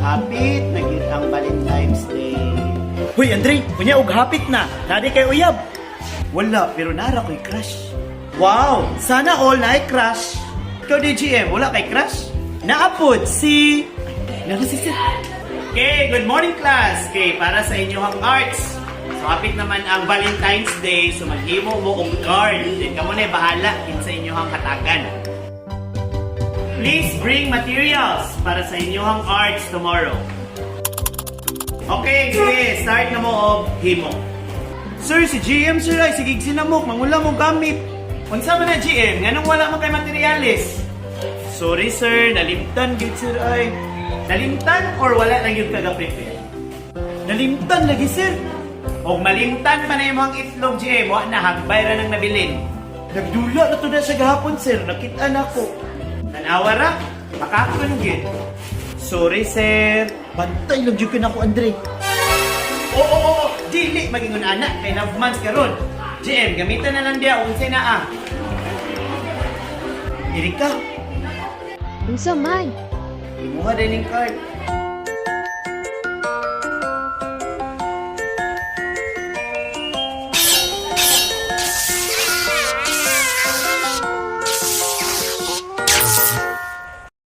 Hapit na gyud ang Valentine's Day. Hoy, Andre, kunya og hapit na. Nadi kay uyab. Wala, pero nara ko'y crush. Wow, sana all night crush. Ikaw, DGM, wala kay crush? Naapod si... Nara si Sir. Okay, good morning class. Okay, para sa inyong arts. So, hapit naman ang Valentine's Day. So, maghimo mo og card. Then, kamo na bahala sa inyong hatagan. Please bring materials para sa inyong arts tomorrow. Okay, sige. Start na mo og himo. Sir, si GM, sir, ay sigig sinamok. Mangula mo gamit. Unsa man na GM? Nganong wala man kay materialis? Sorry, sir. Nalimtan, gid sir, ay. Nalimtan or wala lang yung taga-prepare? Nalimtan lagi, sir. O malimtan pa na yung mga itlog, GM. Wa na, hagbay ra nang nabilin. Nagdula na to na sa gahapon, sir. Nakita na ko. Tanawa ra, makakon gid. Sorry, sir. Bantay lang jud ka na ko, Andre. Oo, dili magingon anak kay 9 months karon. GM, gamitan na lang dia unsay na ah. Erika, Unsa man? Imuha din yung card.